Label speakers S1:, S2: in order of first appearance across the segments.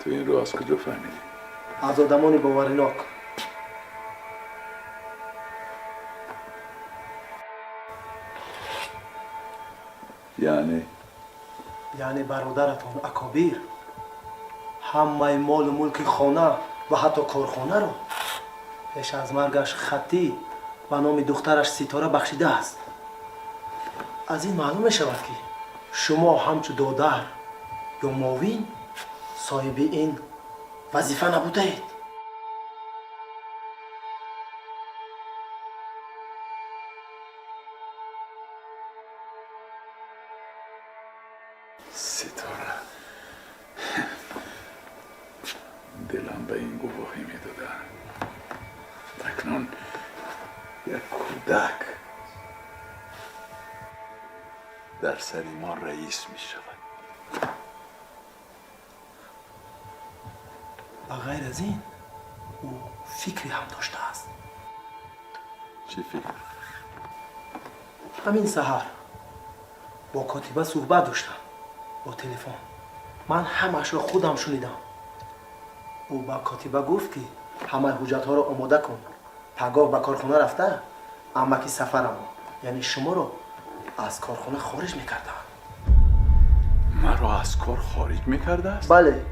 S1: تو این رو از کجا فهمیدی؟
S2: از آدمانی باورناک. یعنی برادرتون اکابیر همه مال و ملک خانه و حتی کارخانه رو پیش از مرگش خطی به نام دخترش ستاره بخشیده است. از این معلوم می شود که شما همچو دادر یا معاون صاحب این وظیفه نبوده اید.
S1: ستاره دلم به این گواهی میداده اکنون یک کودک در سری ما رئیس می شود.
S2: بغیر از این او فکری هم داشته است.
S1: چی فکر؟
S2: همین سحر با کاتبه صحبت داشتم با تلفن. من همش را خودم شنیدم. او با کاتبه گفت که همه حجت ها را آماده کن، پگاه به کارخانه رفته اما که سفرم یعنی شما رو از کارخانه خارج میکرده.
S1: مرا از کار خارج میکرده است؟
S2: بله.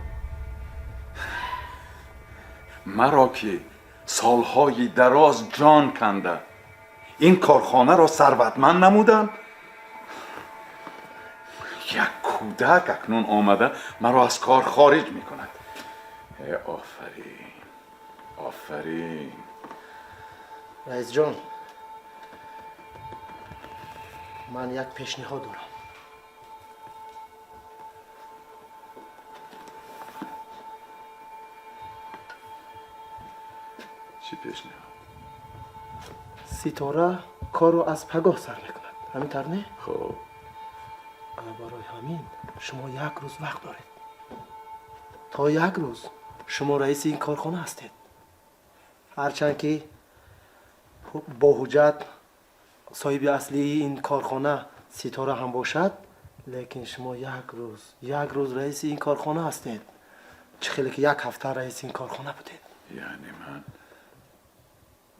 S1: مرا که سالهای دراز جان کنده این کارخانه را ثروتمند نمودم، یک کودک اکنون آمده مرا از کار خارج میکند. آفرین آفرین.
S2: رئیس جان، من یک پیشنهاد دارم.
S1: چی پیشنهاد؟
S2: ستاره کار رو از پگاه سر میکند، همینطور نه؟
S1: خب
S2: برای همین شما یک روز وقت دارید. تا یک روز شما رئیس این کارخانه هستید. هرچند که با حجت صاحب اصلی این کارخانه ستاره هم باشد، لیکن شما یک روز رئیس این کارخانه هستید. چه خیلی که یک هفته رئیس این کارخانه بودید.
S1: یعنی من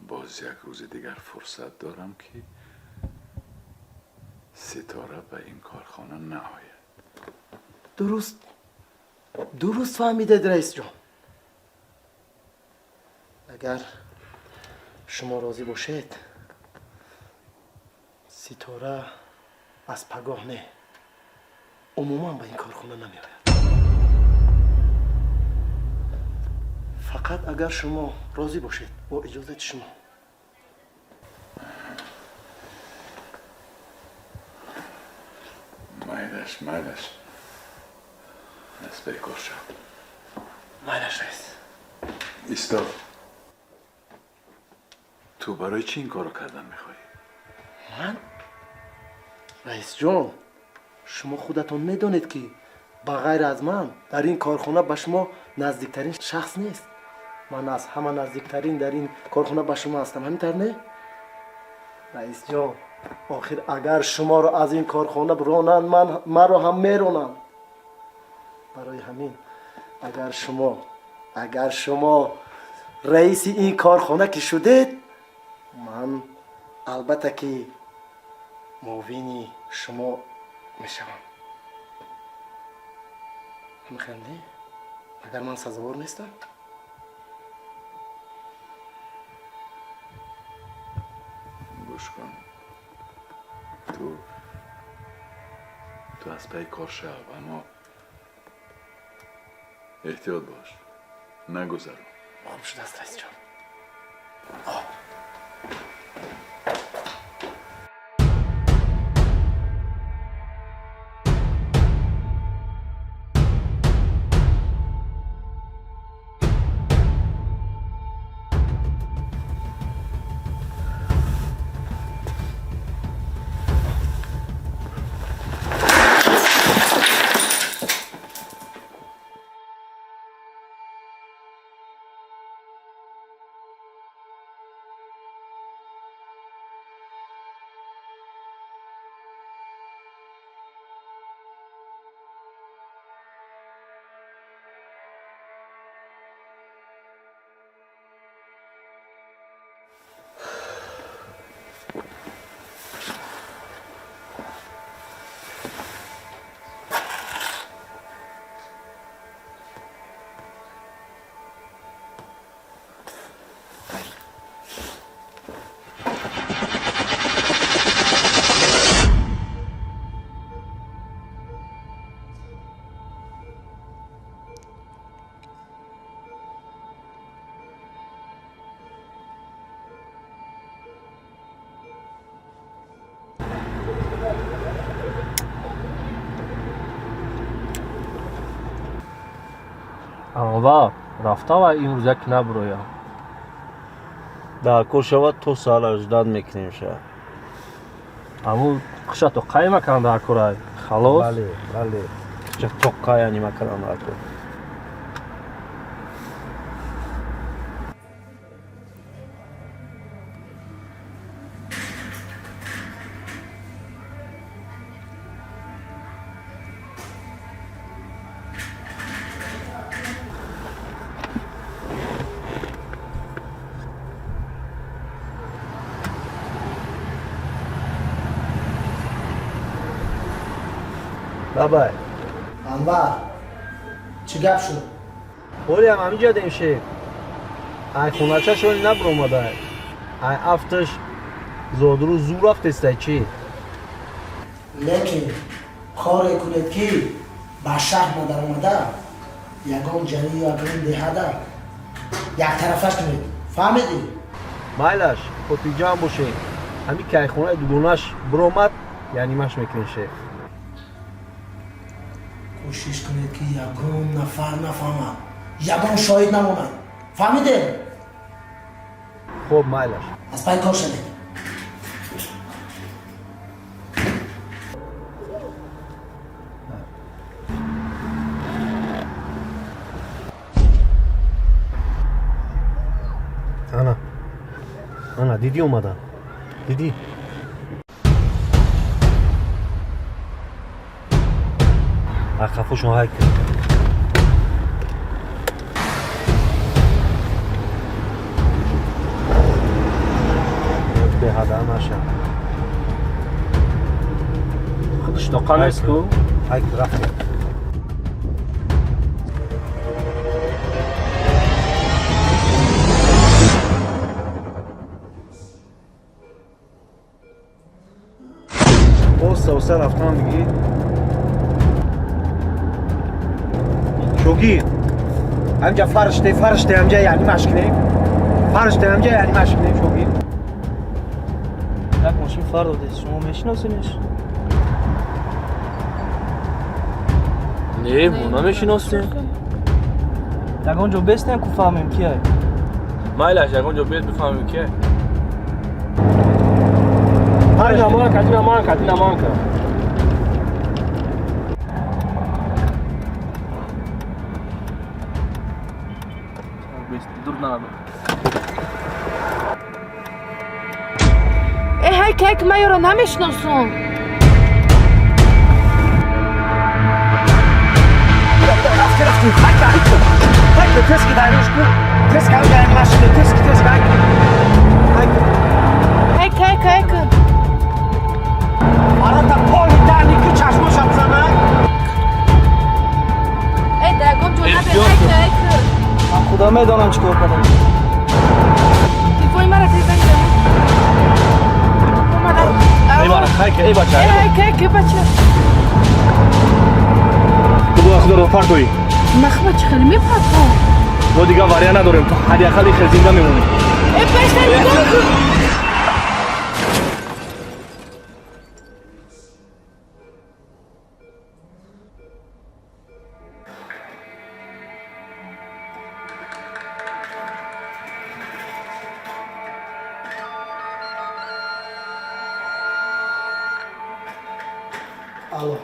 S1: باز یک روز دیگر فرصت دارم که ستاره به این کارخانه نآید.
S2: درست فهمیدید رئیس جان. اگر شما راضی باشید ستاره از پگاه نه عموما به این کارخانه نمیآید. فقط اگر شما راضی باشید با اجازه شما.
S1: مایلش دست به کار شو.
S2: مایلش رئیس.
S1: ایستا. تو برای چی این کارو کردن میخوایی؟
S2: من؟ رئیس جان، شما خودتون میدونید که بغیر از من در این کارخانه به شما نزدیکترین شخص نیست. من از همه نزدیکترین در این کارخانه به شما هستم، همینطور نه؟ رئیس جان، آخر اگر شما رو از این کارخانه برانند من رو هم میرانند. برای همین اگر شما رئیس این کارخانه که شدید، من البته که معاون شما میشم. میخندی؟ اگر من سزاوار نیستم؟
S1: گوش کن. تو از پی کار شو، اما احتیاط باش، نگذرم.
S2: معلوم شده است رئیس جان. анва рафта ва имрӯз як набуроя.
S3: дар кор шавад то саҳар ждан мекунем ша.
S2: Аму қиша то қай макан дар корай. Халос.
S3: Бале, бале. Ча то қай ани макан дар кор. бабай
S2: Анвар, чӣ гап шуд?
S3: ҳолиам ҳаминҷа дем шеф. ай хоначашони набуромадай. ай афташ зодуру зур рафтестай чи?
S4: лекин коре кунед ки ба шаҳр надаромада ягон ҷани ягон деҳада яктарафаш кунед. фаҳмидӣ?
S3: майлаш хотиҷам боше. ҳамин кайхонаи дугонаш биромад яънимаш мекунем шеф.
S4: кӯшиш кунед ки ягон нафар нафаҳмад, ягон шоҳид намонад. фаҳмидем?
S3: хуб майлаш.
S4: аз пай кор шавед.
S3: ана дидӣ омадан. дидӣ? ай хафошон ҳай кун. беҳада наша.
S2: Худш тоқа нест ку?
S3: ҳай рафт. سوسه رفتم دیگه شوگی همجا فرشته همجا یعنی مشکنیم فرشته همجا یعنی مشکنیم شوگی
S5: یک ماشین فرد داده شما میشناسینش؟
S6: نه ما نمیشناسیم.
S5: یگان جا بستیم که فهمیم کیه.
S6: مایلش یگان جا بیت بفهمیم کیه.
S2: Dinamarca.
S6: Dur nada.
S7: هی که من یارو نمیشناسم.
S5: خدا میدانم چیکار کنم.
S7: تلفن مرا تلفن
S6: ای بارا ای بچه
S7: که بچه
S6: تو خدا رو فرق کنی.
S7: مخمه چه خیلی میپرد
S6: ما دیگه واریا نداریم تو حداقل خیلی زنده میمونیم.
S7: ای بچه نگاه کن.
S4: Алло.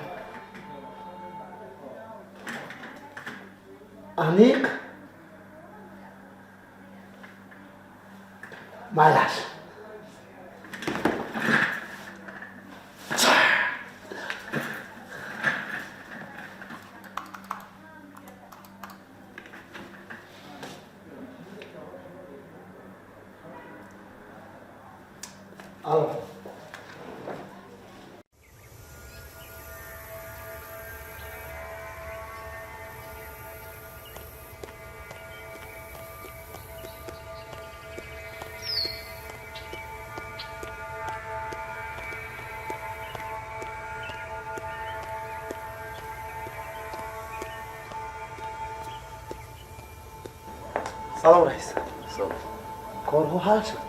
S4: Аниқ? Майлаш. Алло.
S2: Салом раис.
S1: Салом.
S2: Корҳо ҳал шуд.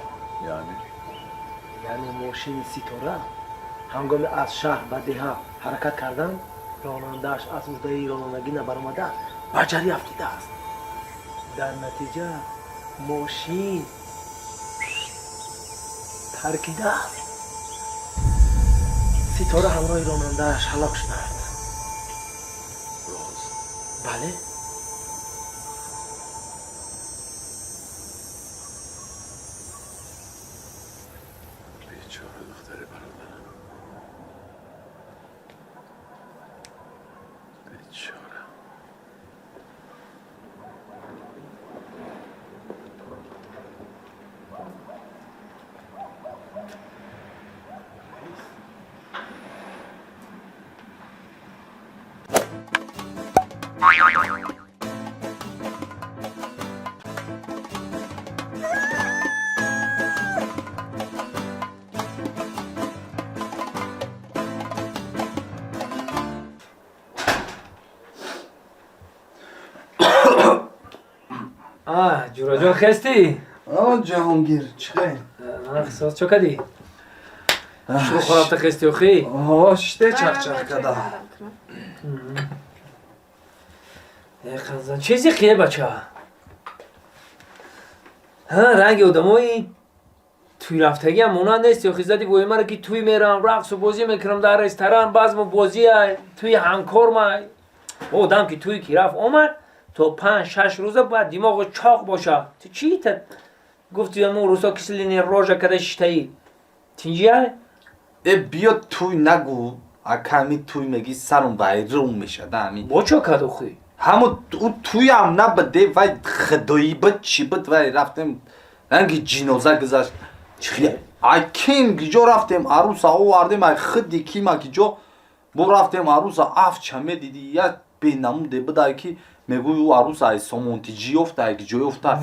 S1: Яъне
S2: мошини ситора ҳангоми аз шаҳр ба деҳа ҳаракат кардан ронандааш аз муддаи ронандагӣ набаромада ба ҷарӣ афтидааст. در نتیجه ماشین ترکیده است. ستاره همراه راننده‌اش هلاک شدند.
S1: راز
S2: بله.
S1: بیچاره دختر برادرم، بیچاره.
S5: جورا جون خستی؟
S8: جهانگیر چخیر؟
S5: خساس چو کدی؟ شو خرابت خستی و خی؟
S8: شته چخ کده.
S5: خزان چیزی خیه بچه ها رنگ آدمایی توی رفتگی هم مونان نیست یا خیزدی بوی مرا که توی میرم رقص و بازی میکنم در رستوران بازم و بازی های توی همکار مای آدم که توی کی رفت آمد تا 5-6 روزه باید دماغ چاق باشه تو چی تا گفتی همون روزا کسلینی روژه کده شتایی تینجیه؟
S8: بیا توی نگو کمی توی میگی سرم وایروم میشه دامی
S5: با چه کدو خوی؟
S8: همون توی هم نبده وای خدایی بود چی بود وای رفتم رنگی جینوزه گذاشت چی؟ کیم گیجا رفتم عروس آوردم ای خدی کیم گیجا بو رفتم عروس اف چمه دیدی یا بینمونده بودای که میگوی او عروس ای سامونتیجی افته گیجا افته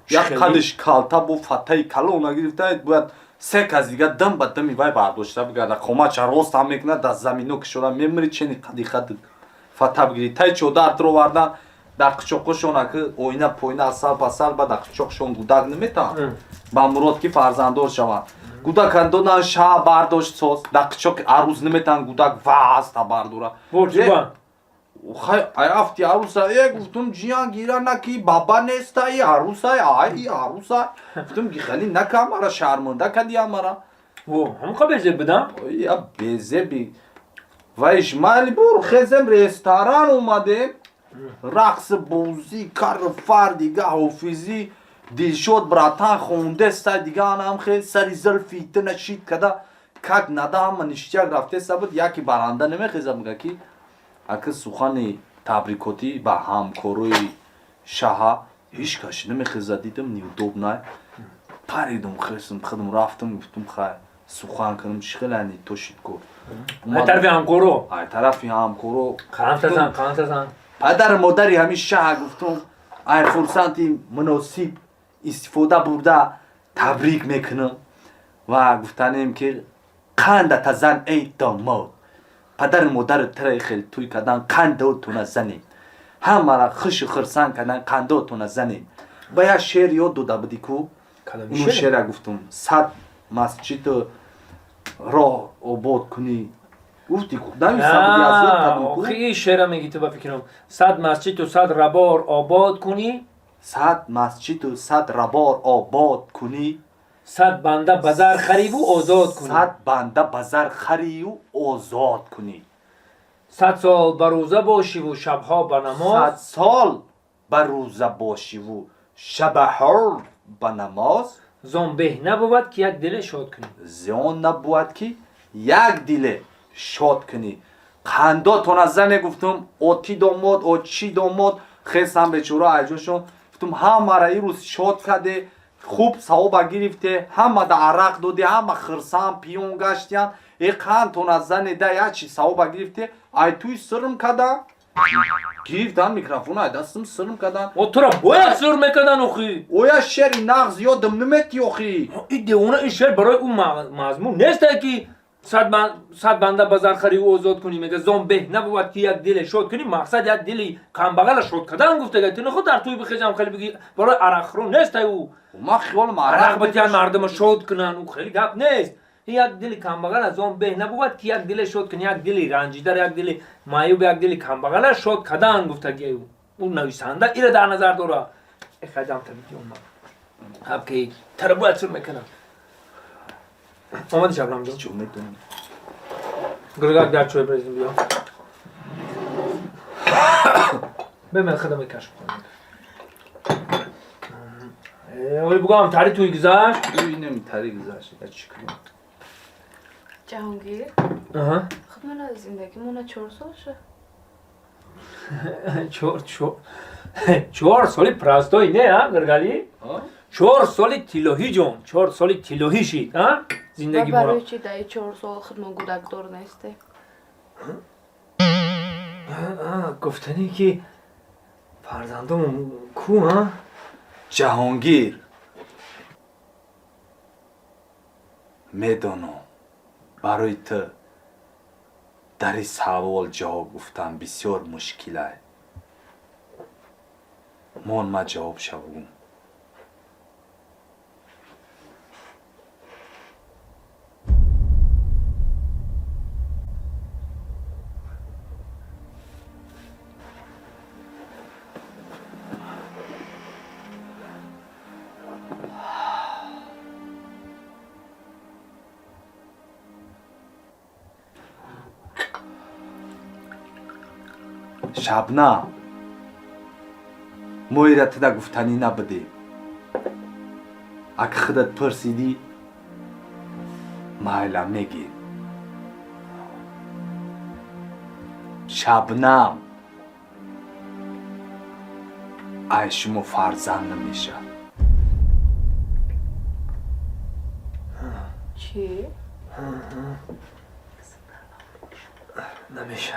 S8: یا کلش کالتا بو فتای کلونا گرفته باید سه کس دیگه دم به دمی وای برداشته بگرده خما چه راست هم میکنه در زمینو که شده میمری چنی قدی خد فتا بگیری تای چوده ارد رو وردن در قچوقشونه که اوینه پوینه اصل پسل با در قچوقشون گودک نمیتن با مراد که فرزندور شوند گودک اندونن شاه برداشت سوز در قچوق عروض نمیتن گودک واسطه بردوره
S5: برچوبان
S8: خیلی افتی عروس های گفتم جیان گیره نکی بابا نیست ای عروس ای عروس گفتم خیلی نکه مرا شرمنده کدی مرا
S5: هم خواه بزه بدم؟
S8: یا بزه بی ویش مالی بور خیزم رستوران اومده رقص بوزی کار فر دیگه حافظی دیل شد براتان خونده ستا دیگه هم خیلی سری زلفی تنشید کده کک نده هم منشتیک رفته سبت یکی برانده نمیخیزم میگه که اگه سخن تبریکاتی با همکاروی شاه هیچ کسی نمیخیزه دیدم نیودوب نه پریدم خیستم خودم رفتم گفتم خیلی سخن کنم شخلانی توشید کرد
S5: ای طرفی همکارو
S8: ای طرفی همکارو
S5: قانت زن
S8: پدر مادری همیشه گفتم ای فرصتی مناسب استفاده برده تبریک میکنم و گفتنیم که قند تزن ای داماد پدر مادر تره خیلی توی کردن قندوتون زنیم همه را خش و خرسان کردن قندوتون زنیم باید شعر یاد داده بودی که اونو شعر گفتم 100 مسجد را آباد کنی گفتی که نمیستم بودی از یاد کردم
S5: خیلی شعر میگی تو با فکرم 100 مسجد و 100 ربار آباد کنی
S8: 100 مسجد و 100 ربار آباد کنی
S5: 100 بنده بازار خری و آزاد کنی
S8: 100 بنده بازار خری و آزاد کنی
S5: 100 سال بر روزه باشی و شبها به نماز
S8: 100 سال بر روزه باشی و شبها به نماز
S5: زان به نبود که یک دل شاد کنی
S8: زیان نبود که یک دل شاد کنی قنداتون از زنه گفتم اوتی داماد اوچی داماد خیستم به چورا عجوشون گفتم همه را این روز شاد کرده خوب ثواب گرفته همه دا عرق داده همه خرسان پیون گشتیان ای قندتون از زنه ده یا چی ثواب گرفته ای توی سرم کردن گرفتن میکروفون ای دستم سرم کردن
S5: و تو را باید سر میکردن اخی
S8: اویا شعری نغز یادم نمیتی اخی
S5: این شعر برای اون مضمون نیست که 100 بنده بازار خری و آزاد کنی میگه زان به نبود که یک دل شاد کنی مقصد یک دلی کم بغل شاد کردن گفته گفتی خود در توی بخیزم خیلی بگی برای عرق خورو نیست او
S8: ما خیال
S5: عرق بتیان مردم شاد کنن او خیلی گپ نیست یک دلی کم بغل از آن به نبود که یک دل شاد کنی یک دلی رنجیدار یک دلی معیوب یک دلی کم بغل شاد کردن گفته که اون نویسنده ایره در نظر داره خدم تبیدی اومد هم که تره باید سر میکنم آمده شبنم جان
S8: چه میدونم
S5: گرگاک در چوی برزیم بیا بمن خدمه کشف کنم اولی بگم تری توی گذشت
S8: ببینم تری گذشت یا چی کنم
S9: جهانگیر
S5: آها
S9: خب من از زندگیمون 4 سال شد
S5: 4 سالی پرستایی نه ها گرگالی 4 سالی تیلوهی جون 4 سالی تیلوهی شید ها زندگی
S9: و
S5: مورا
S9: برای چی در 4 سال خودمون گودک دار نیسته
S5: گفتنی که فرزندم کو ها
S8: جهانگیر میدانم برای تو در این سوال جواب گفتن بسیار مشکل است ما جواب شوم شبنم ما ایرت دا گفتنی نبودیم اگه خودت پرسیدی مایلا میگی شبنم ای شما فرزند نمیشه
S9: چی؟
S5: نمیشه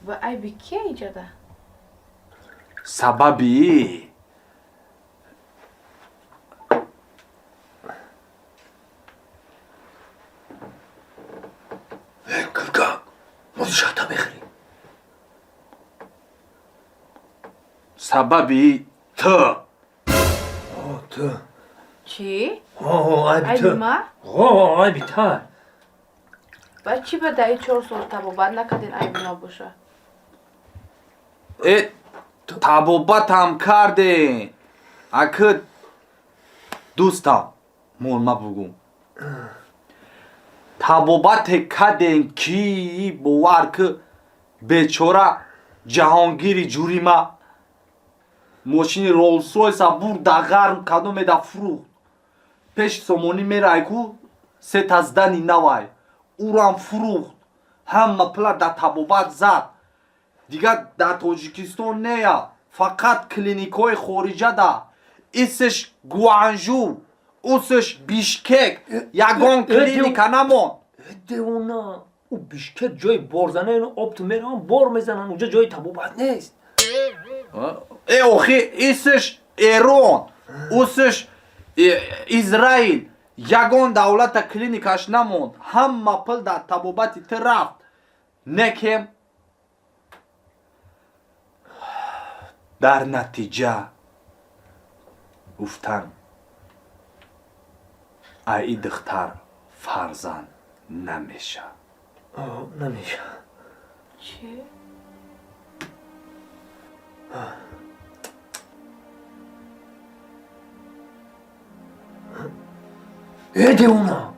S9: و ای بی کی ایجاده؟
S8: سببی
S5: گرگاک ما شاتا بخریم
S8: سببی تو
S5: تو
S9: چی؟
S5: ای بی
S9: ای
S5: تو
S9: ما؟
S5: ای بی تو
S9: و چی به در 4 سال تبابت نکردین ای بی ما باشه؟
S8: تبابت هم کرده اگه دوستم مولما بگم تبابت کردن کی باور که بیچاره جهانگیری جوری ما ماشین رولز رویس برد دغرم کدوم دا فروخت پیش سومونی میره ایکو ست از دنی نوای او هم فروخت همه پلا دا تبابت زد دیگه در تاجیکستان نیا فقط کلینیکای خارجه دا ایسش گوانجو اوسش بیشکک یگان کلینیک نمون
S5: اونا او بیشکک جای بارزنه اینو آب تو میرن بار میزنن اونجا جای تبابت نیست
S8: ای اوخی ایسش ایران اوسش اسرائیل یگان دولت کلینیکش نموند همه پل در تبابتی رفت نکم در نتیجه گفتن ای دختر فرزند نمیشه
S5: نمیشه
S9: چی؟
S5: ایده اونا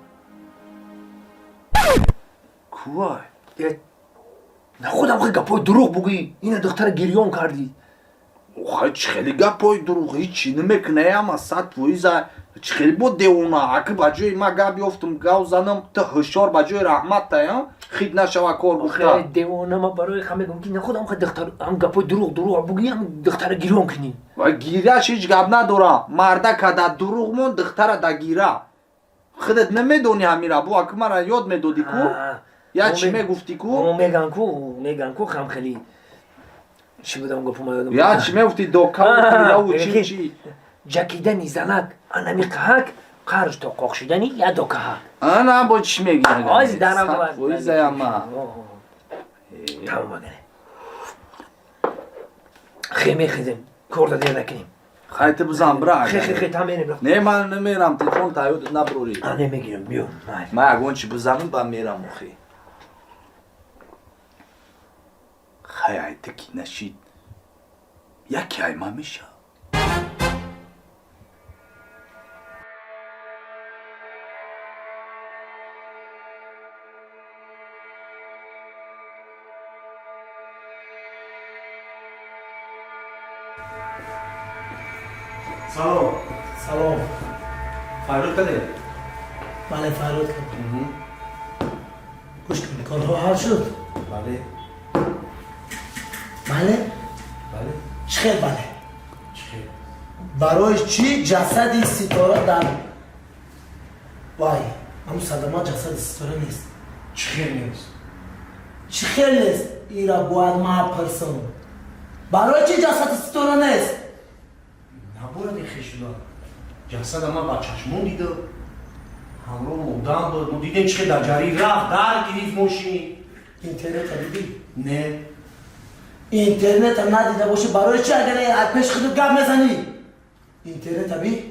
S8: کوای
S5: نه خودم خیلی گپای دروغ بگی این دختر گریون کردی
S8: اوخای چه خیلی گپای دروغ هیچی نمیکنه اما ساعت ویزا چه خیلی بود دیونا اگه بجای ما گپ بیفتم گاو زنم تا هشار بجای رحمت تا خید نشوا کار گفتا
S5: دیوانه ما برای خمه گم که نه خودم خیلی دختر هم گپای دروغ بگی هم دختر گریون کنی
S8: و گیریش هیچ گپ ندارم مرده که در دروغ مون دختر در گیره خودت نمیدونی همیرا بو اگه مرا یاد میدادی کو یا چی میگفتی کو
S5: میگن کو خم خیلی چی بودم گفتم یادم
S8: یا چی میگفتی دوکا و چی
S5: جکیدنی زنک انمی قهک قرش تا قاقشیدنی یا دوکه
S8: انا با چی میگی
S5: آز دارم
S8: ویزا یا ما
S5: تمام بگنه خیمه خیزیم کرده دیر نکنیم
S8: خیلی بزن برا
S5: خیلی تمام میرم
S8: نه من نمیرم تلفن تایید نبروری
S5: نمیگیرم بیام
S8: من اگه چی بزنم با میرم مخی خیلی تکی نشید یکی ایما میشه
S3: سلام
S4: سلام.
S3: فرود کده
S4: بله فرود کردم. گوش کن کارها حل شد.
S3: بله
S4: بله؟
S3: بله
S4: چه خیر بله؟
S3: چی
S4: برای چی جسد ستاره در وای همون صدمات جسد ستاره نیست.
S3: چی خیر نیست
S4: چی خیر نیست؟ ایرا باید ما پرسم. برای چی جسد ستاره نیست؟
S3: نباید خیش داد جسد ما با چشمون دیده همراه مردن بود ما دیدیم چه در جری رفت در گریف ماشین
S4: اینترنت دیدی؟
S3: نه
S4: اینترنت هم ندیده باشه برای چی اگر از پیش خودت گپ میزنی؟ اینترنت بی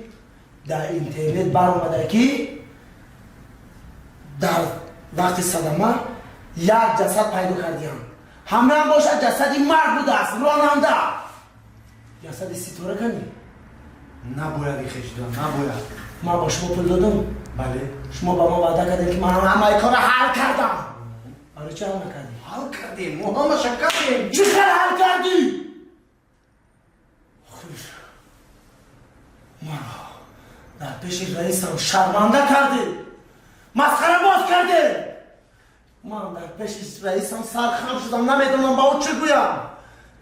S4: در اینترنت بر اومده که در وقت صدمه یک جسد پیدا کردیم. همه هم باشه جسدی مرد بوده است راننده. جسد ستاره کنی؟
S3: نباید خیش داد نباید
S4: من با شما پول دادم.
S3: بله
S4: شما با ما وعده کردین که من همه کار حل کردم. برای چه حل نکردی؟
S3: حل کردیم ما همه شک کردیم
S4: چی خیلی حل کردی؟ خوش مرا در پیش رئیسم شرمنده کردی. مسخره باز کردی. من در پیش رئیسم سرخم شدم نمیدونم با او چه گویم.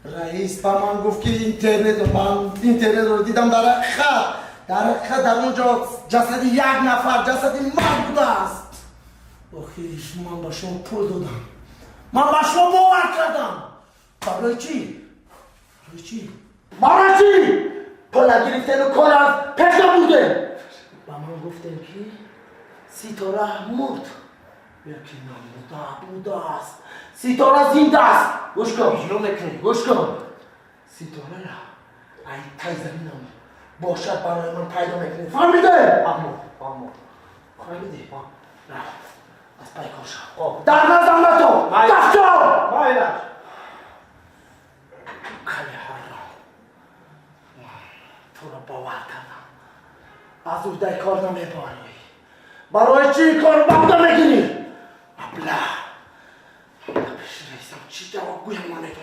S4: رئیس با من گفت که اینترنت رو دیدم در خط در اونجا جسد یک نفر جسد مرد بوده است. آخیش من با شما پول دادم. من با شما باور کردم. برای چی؟ برای چی؟ برای چی؟ پول گرفتن و کار از پیش نبوده. با من گفتن که ستاره مرد. یکی نمرده بوده است. ستاره زنده است. گوش کن. گوش کن. ستاره را ای تای زمینم باشد برای من پیدا میکنی. فهمیده؟ فهمو. فهمیده؟ نه. از پای کار شد. در نزن به تو. دست شد. خیلی حالا تو را باور کردم. از او در کار نمیباری. برای چی کار بنده میگیری؟ ابله. پیش رئیسم چی جواب گویم نمیدونم.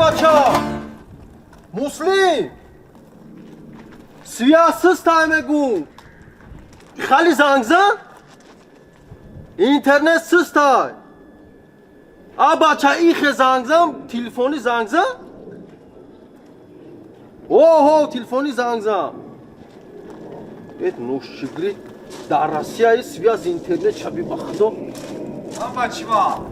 S2: بچه مسلم سیاست تایمگون خالی زنگزن اینترنت سستای بچه ایخ زنگزن تلفنی زنگزن اوه تلفنی زنگزن ات نوشگری در روسیه سویاز اینترنت شبی بخدا
S8: اما چی ما؟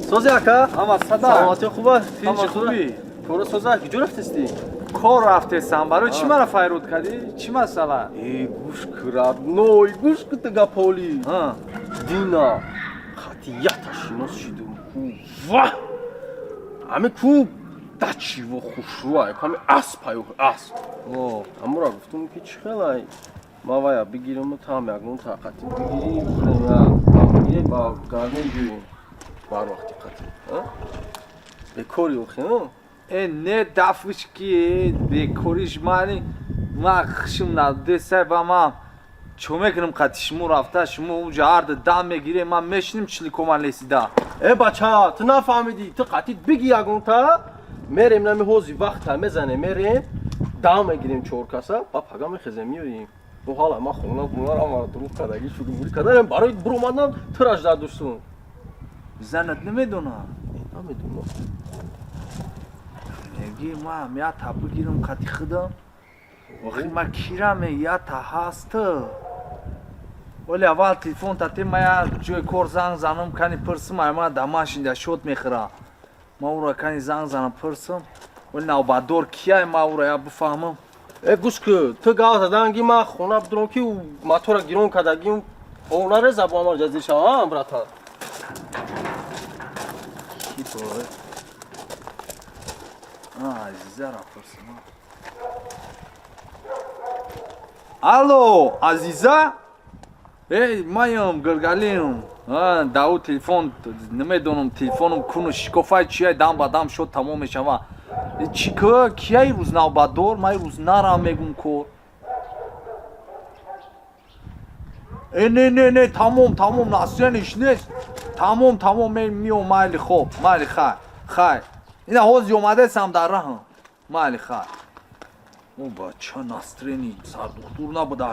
S2: سوزی اکا؟
S8: اما صدا
S2: سلامتی خوبه؟
S8: اما خوبی؟
S2: تو رو سوزی اکی جو رفتستی؟
S8: کار رفتستم برای چی مرا فیرود کردی؟ چی مسئله؟
S2: ای گوش کرد نوی گوش کتگا پولی دینا خطیتش شناس شدیم کو واه همه کو دچی و خوشروه کمی اسب هایو اسب همه را گفتم که چی خیلی ما باید بگیریم و تام یکمون طاقتی بگیریم با گرمه جویم بر وقتی قطعی بکاری اوخیم
S8: نه دفعش که بکاریش من خشم نداده سر با من چو میکنم قطعی شما رفته شما اونجا عرض دم میگیره من میشنیم چلی کمان لیسیده
S2: ای بچه تو نفهمیدی تو قطعی بگی یکون تا میریم نمی حوزی وقت هم میزنه میریم دم میگیریم چور کسا با پگا میخیزه میوریم و حالا ما خونه بونا را ما درود کدگی شروع بوری کداریم برای برو مندم تراش در دوستون
S8: زنت نمیدونم
S2: نمیدونم
S8: میگی ما هم یا تا بگیرم قطعی خودم وقتی ما کیرم یا تا هست ولی اول تلفن تاتی ما یا جوی کار زنگ زنم کنی پرسم ما دماشین در شد میخورم ما او را کنی زنگ زنم پرسم ولی نوبادور کیه ما او را یا بفهمم
S2: ای گوش که تو گاز دادنگی ما خونه بدرم که ما تو را گیرون کدگیم اونا رزا با ما جزیر شوام براتا کی تو
S8: عزیزه را پرسم الو عزیزه ای مایم گرگلیم داو تلفن نمیدونم تلفنم کنو شکوفای چیه دم با دم شد تمام میشوه چی که کیه روز نوبادور ما روز نرم میگم کور نه تمام ناسرینش نیست تمام میام مالی خوب مالی خیر اینا حوضی اومده سم در راه مالی خیر اون بچه ناسرینی سردختور نبوده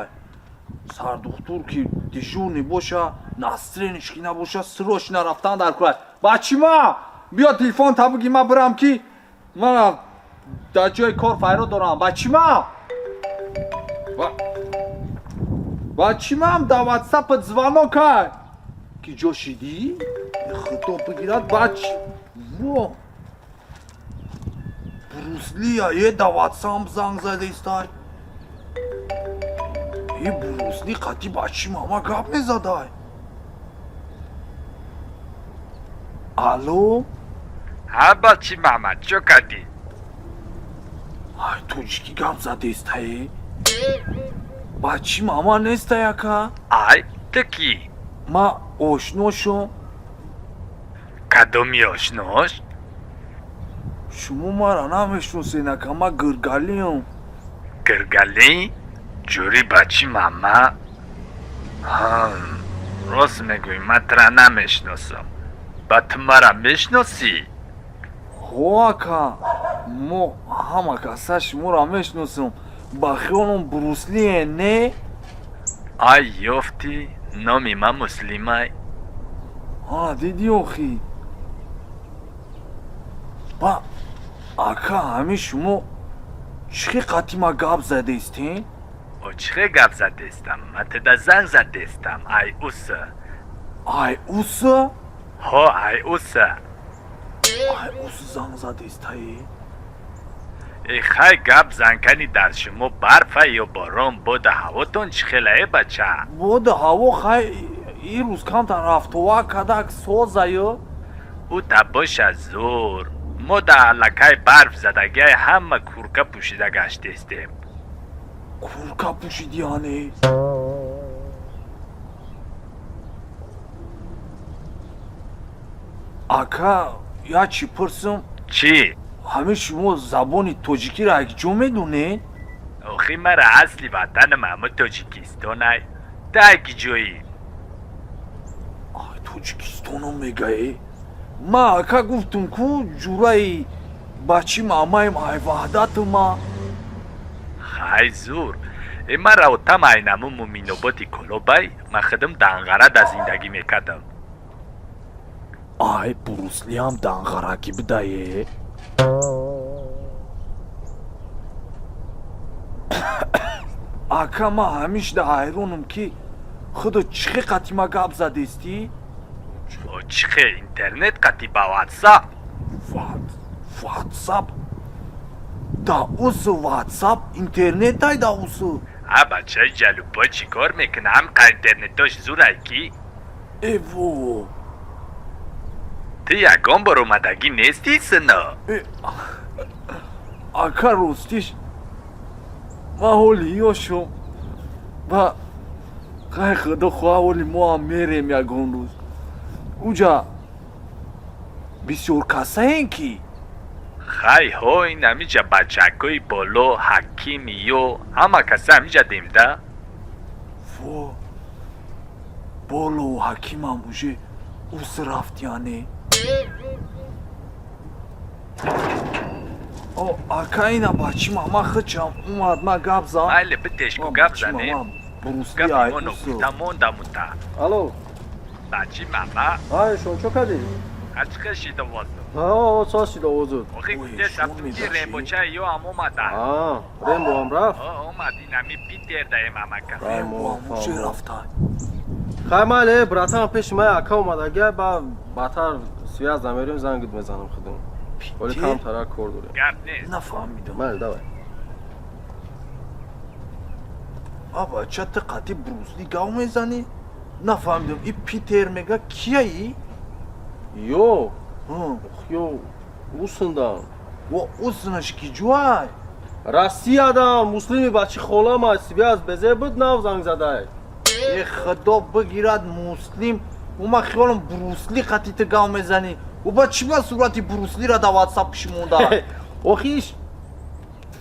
S8: سردختور که دیشونی باشه ناسرینش که نباشه سروش نرفتن در کلای بچه ما بیا تلفن تا بگی ما برم که من در جای کار فایرو دارم بچه ما بچه ما هم در واتساپ زوانو کرد که جا شدی؟ خدا بگیرد بچه وا بروسلی یه در واتساپ زنگ زده استای یه بروسلی قطی بچه ما گپ نزده الو؟
S1: ها بچه محمد چو کردی؟
S8: ای توجکی گپ زده استای؟ بچه ماما نیست یکا؟
S1: ای تو کی؟
S8: ما آشناشم
S1: کدومی آشناش؟
S8: شما ما را نمیشناسین که ما گرگالیم
S1: گرگلی؟ جوری بچه ماما؟ راست میگوی من ترا نمیشناسم با تو مرا میشناسی؟
S8: هواکا ما همه کسا شما را میشناسم با خیالم بروسلیه نه؟
S1: ای یافتی نامی من مسلیمه
S8: دیدی آخی با اکا همه شما چه قطی ما گپ زده استین؟
S1: او چه گپ زده استم؟ من تدا زنگ زده استم ای اوسه
S8: ای اوسه؟
S1: ها ای اوسه
S8: ای اوسه زنگ زده استایی؟
S1: ای خیلی گپ زنکنی در شما برفه یا باران بود هواتون چه خیلیه بچه؟
S8: بود هوا خیلی این روز کم تا رفتوه کدک سوزه یا؟
S1: او تباش از زور ما در لکه برف زدگی همه کورکه پوشیده گشته استیم
S8: کورکه پوشیدی یعنی؟ اکا یا چی پرسم؟
S1: چی؟
S8: همه شما زبان توجیکی را یک جو میدونین؟
S1: اوخی مرا اصلی وطن محمد توجیکیستانه تا اکی جویی
S8: توجیکیستانو میگه ما اکا گفتم که جورای بچی مامایم ای وحدت ما
S1: خیلی زور ای مرا و تم اینمو مومینوباتی کلوبای من خدم دنگره در زندگی میکدم
S8: ای بروسلی هم دنگرکی بدهیه اکا ما همیش در حیرونم که خدا چه قطی ما گپ زده استی؟
S1: او چخه اینترنت قطی با واتساپ
S8: واتساپ؟ دا اوس واتساپ اینترنت های دا اوسو
S1: ها بچه جلوبا چی کار میکنه هم که اینترنتاش زور کی؟
S8: ایوو
S1: تو یکان بار اومدگی نیستی سنا؟
S8: اکا روستیش ما هولی شم و خیلی خدا خواه هولی ما هم میریم یکان روز اوجا بسیار کسه این کی؟
S1: خیلی ها این همیجا بچکوی بالو حکیمی و همه کسی همیجا دیمده
S8: فو بالو و حکیم هم اوجه اوس رفت یعنی او اکا اینا بچی ماما خچم اومد ما گپ زن
S1: ماله بتش کو گپ زنیم
S8: بروسلی
S1: گپ
S8: ای
S1: ایمانو
S8: اوسو
S1: گوتا موندا موتا
S2: الو
S1: بچی ماما
S2: های شما چو کردی؟
S1: açık eşiğde oldu.
S2: ها ساسی دا وزود
S1: O hikmete saptaki remboça yo am omada.
S2: رمبو هم رفت
S1: O omadi nami Peter'dayım ama ka.
S8: رمبو هم اوجه رفتن
S2: خیماله براتم پیش ما اکا اومده گه با باتر سویاز نمیریم زنگید میزنم خودم ولی کم ترک کار داریم
S1: Gardne.
S8: نفهمیدم
S2: بله دوای
S8: آبا چه قطی بروسلی گاو میزنی؟ نفهمیدم این پیتر میگه کیه ای؟
S2: یو
S8: ها
S2: یو روسندم
S8: و اوسنش کی جوای؟
S2: راستی آدم مسلمی بچه خولا ما سویاز بزه بود نو زنگ زده
S8: ای خدا بگیرد مسلم و ما خیالم بروسلی قطی تا گاو میزنی و با چی ما صورتی بروسلی را در واتساپ پیش مونده؟
S2: اوخیش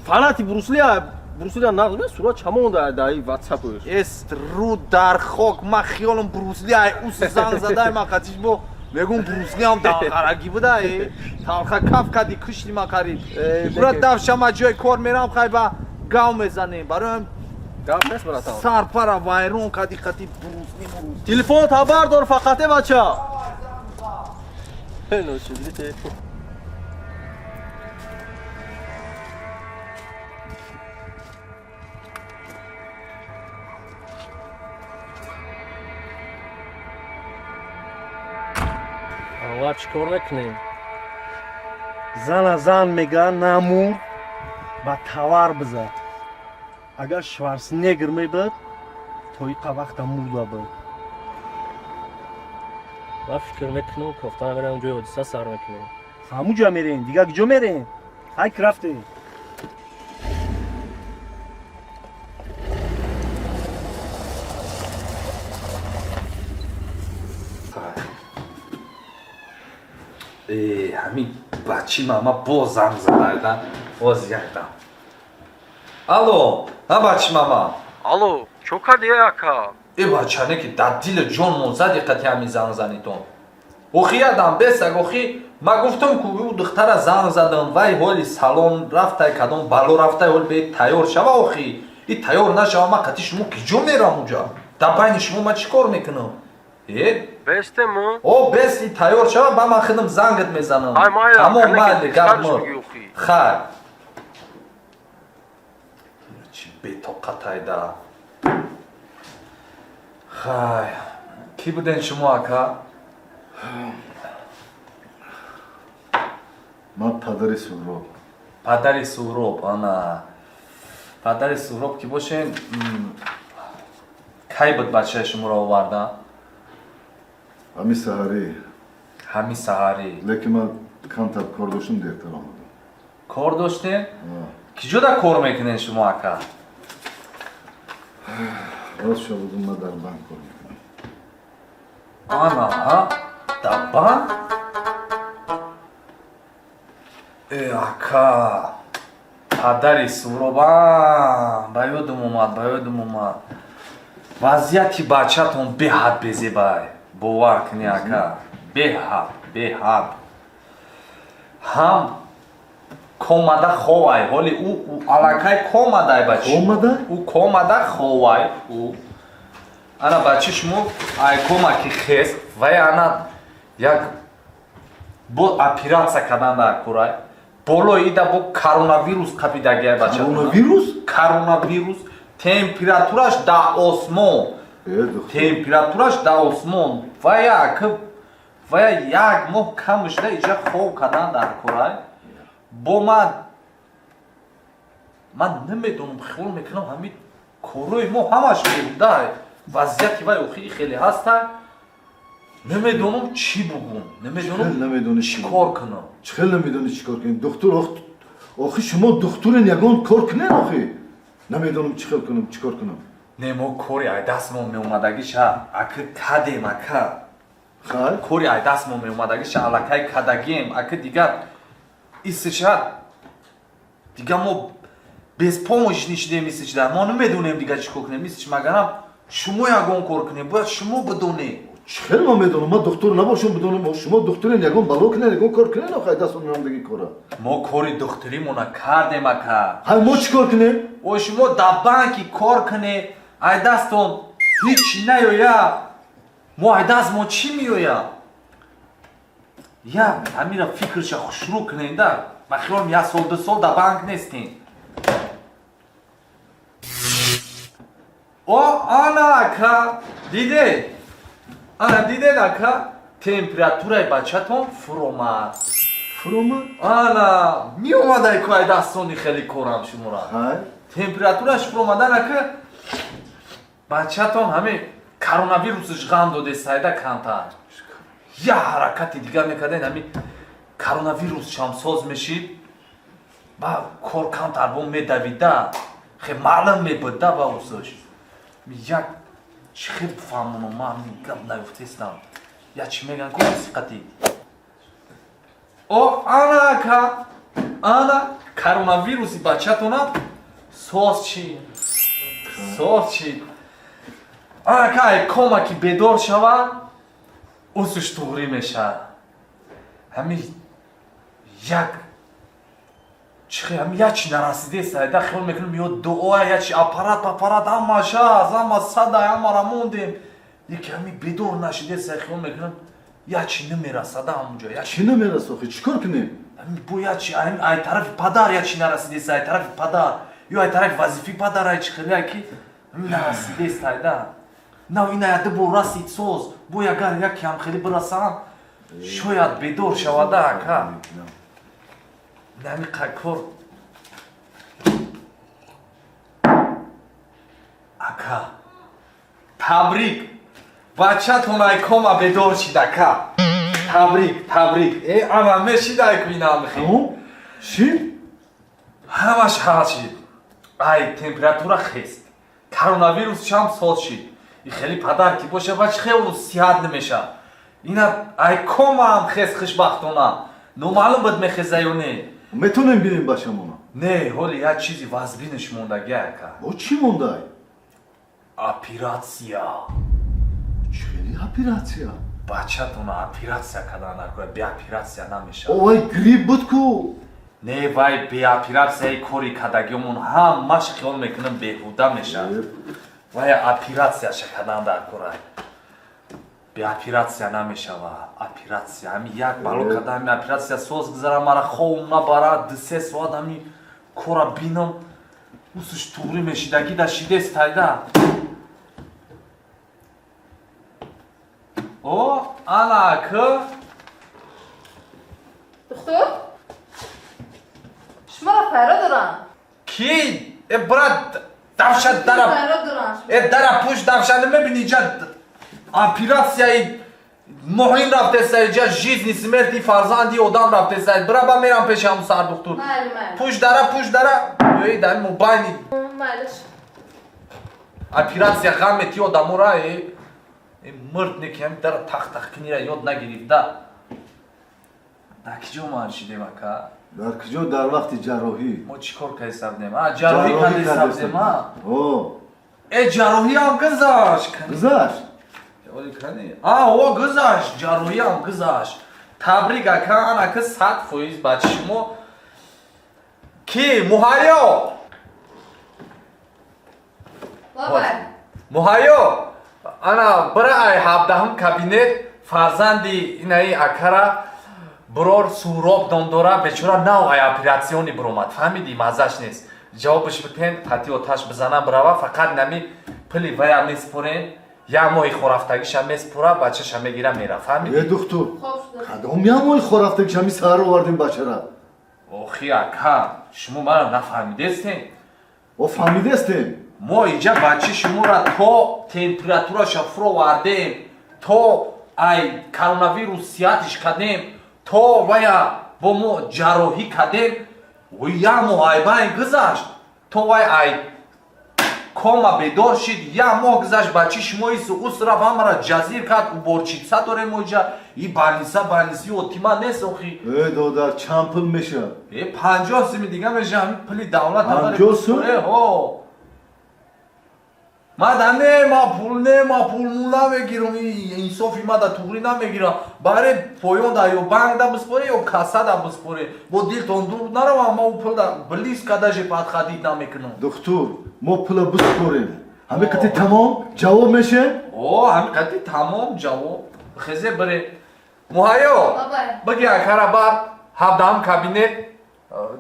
S2: فناتی بروسلی ها
S6: брусили нағз мен сурат чамон даи ватсапш
S8: эс ру дар хок ма хиёлам брусли ай ус занг задай ма қатиш бо мегум брусли ам дараги буда талха каф кади кушни ма қариб бурат давша ма ҷои кор мерам хай ба гав мезанем бароям
S6: гав нест братан
S8: сарпара вайрон кади қати брусли
S6: телефон табар дор фақате бача ношидите ва чикор мекунем
S2: зана зан мегӯяд намур ба тавар бизад агар шварценеггер мебуд то иқа вақта мурда буд
S6: ва фикр мекунам кофтана мерам ҷои ҳодиса сар мекунем
S2: ҳамуҷа мерем дигар киҷо мерем ҳайк рафтем
S8: ҳамин бачи мама боз занг зададан боз яхдам алло ҳа бачи мама
S6: алло чо кардӣ ака
S8: бачане ки дар дили ҷонмон зади қати ҳамин занг занитон охи ядам бесак охи ма гуфтам ку ӯ духтара занг задам вай ҳоли салон рафтай кадом бало рафтай ҳол бе тайёр шава охи и тайёр нашава ма қати шумо киҷо мерам уҷа дар байни шумо ма чӣ кор мекунам
S6: бестему
S8: о бести тайёр шава ба ман худам зангат мезанам тамом майли гапмор хай чӣ бетоқатайда хай кӣ буден шумо ака
S1: ман падари суҳроб
S8: падари суҳроб ана падари суҳроб ки бошен кай буд бачаи шуморо оварда
S1: ҳамин саҳарӣ
S8: ҳамин саҳарӣ
S1: лекин ман камтар кор доштам дертар омадам
S8: кор доштем киҷода кор мекунед шумо ака
S1: рост шавудам ман дар банк кор мекунам
S8: ана дар банк ака падари суҳроба ба ёдам омад вазъияти бачатон беҳад безебай бовар кунӣ ака беҳад ҳам комада ховай ҳоли ӯ аллакай комадай бачи ӯ комада ховай ӯ ана бачи шумо ай комаки хест вай ана як бо оператсия кардан дар курай болои ида бо коронавирус қапидагиай бача коронавирус температураш дар осмон температураш дар осмон вая як моҳ камушда иҷа хов кардан дар курай бо ман намедонам хиёл мекунам ҳамин корои мо ҳамаш беҳудай вазъияти вай охи хеле ҳастай намедонам чӣ бугум намедонам чӣ кор кунам
S1: чихел намедонӣ чӣ кор кунем духтур охи шумо духтурен ягон кор кунед охи намедонам чӣ хел кунам чӣ кор кунам
S8: не мо кори ай дастмон меомадагиша ака кадем ака кори ай дастмон меомадагиша аллакай кадагием ака дигар исиша дигар мо без помощи нишидем исичда мо намедонем дигар чӣ кор кунем исич магарам шумо ягон кор кунем бояд шумо бидонед
S1: чихел ман медонам ман духтур набошам бидонам шумо духтурен ягон бало кунед ягон кор кунед охи ай дастмон меомадаги кора
S8: мо кори духтуримона кардем ака
S1: ҳай мо чӣ кор кунем
S8: о шумо дар банки кор кунед ай дастон ҳичи наёя мо ай даст мо чӣ меоя я ҳамира фикрша шурӯъ кунем да ба хиёлам як сол ду сол дар банк нестем о ана ака дидед ака температураи бачатон фуромад ана меомадай ку ай дастони хеле корам шумора температураш фуромадан ака бачатон ҳамин коронавирусаш ғам додестайда камтар я ҳаракати дигар мекарден ҳамин коронавирус шамсоз мешид ба кор камтар бо медавида хе маълум мебудда ба усош як чӣ хел фаҳмонам ман ҳамин гап наёфтестам я чӣ меган ку сиқати о ана ака ана коронавируси бачатонам соус чи акай кома ки бедор шава усуш туғри меша ҳами як чихи ҳами ячи нарасидест айда хел мекунем ё дуоа ячи аппарат ҳама шаст ҳама садай ҳамара мондем яке ҳами бедор нашидест хел мекунем ячи намерасада ҳамунҷо
S10: Чӣ намерас охи? Чӣ кор кунем?
S8: бу ячи ай тарафи падар ячи нарасидест ай тарафи падар ё ай тарафи вазифи падар ай чихелия ки нарасидест айда нав ина яда бо расид соз бо ягар яке ҳам хеле бирасам шояд бедор шавада ака нами қакор ака табрик бачатон ай кома бедор шид ака табрик ама мешидай ку инам хи
S10: Чӣ?
S8: ҳамаш ҳал шид ай температура хест коронавирус чам соз шид и хеле падар ки боша бач хелу сиҳат намеша ина ай комаам хест хушбахтона номаълум буд мехеза ё не
S10: Метонем бирем башамона.
S8: не ҳоли як чизи вазбинаш мондаги ака
S10: Бо чӣ мондай?
S8: оператсия
S10: Чили оператсия?
S8: бачатона оператсия кардан акоя бе оператсия намеша
S10: Овай грипп буд ку.
S8: не вай бе оператсияи кори кардагиёмон ҳамаш хиёл мекунем беҳуда меша вай оператсия кардан дар корай бе оператсия намешава оператсия ҳами як бало карда ҳами оператсия соз гузара мара ховм набарад 2-3 соат ҳами кора бинам усуш туғри мешидаги да шидест айда о ана ака
S9: دختر شمارا فرا دارم
S8: ки брат давшат дара
S9: فرا دارم
S8: дара пуш давшат мебини ҷа оператсияи муҳим рафтеста ҷа жизни смерти фарзанди одам рафтеста браба мерам пеши ҳамун сардухтур
S9: مالی
S8: пуш дара ёи дар мобайни
S9: مالش
S8: оператсия ғаммети одамора мирд неки ҳами дара тахтах кинира ёд нагирифта дар киҷо ман шидем ака
S10: Дар куҷо дар вақти ҷарроҳӣ?
S8: мо чӣ кор карди сабдем ҷарроҳӣ карди сабдем
S10: О,
S8: ҷарроҳиам гузашт
S10: гузашт.
S8: о гузашт ҷарроҳиам гузашт табрик ака ан ака 100% бачи шумо ки муҳайё
S9: بابا
S8: муҳайё ана бира ай 17 кабинет фарзанди инаи акара biror surob dondora bechora nav ay operatsioni biromat фаҳмиди мазаш нест ҷавобиш битен қатъи оташ бизанам бирава фақат нами пили вая меспорен як моҳи хорафтагиша меспора бачаша мегира мера фаҳмиди
S10: Духтур,
S9: خوب شده
S10: кадом ямои хорафтагиш ҳами сар овардем бачара?
S8: охи ака шумо мара нафаҳмидестем
S10: О, фаҳмидестем.
S8: мо инҷа бачи шумора то температураша фуровардем то ай коронавирус сиҳатиш кардем то вая бо мо ҷарроҳӣ кардем як моҳ айбайн гузашт то вай ай кома бедор шид як моҳ гузашт бачи шумо ису ус рафт ҳамара ҷазир кард уборчица дорем моҷа и больниси отима нест охи
S10: Додар чанд пул меша?
S8: 50 сими дига меша ҳами пули давлат
S10: 50 сум? ма пул намегирам инсофи ма да туғри намегирам баре поён да ё банк да биспоре ё каса да биспоре бо дилтон дур наравам ма пул да близ кадаже падхадид намекунам Духтур, мо пула биспорем. Ҳамиқати тамом ҷавоб мешем?
S8: ҳамиқати тамом ҷавоб хезе бире муҳайё
S9: بابا
S8: биги акара бар 17 кабинет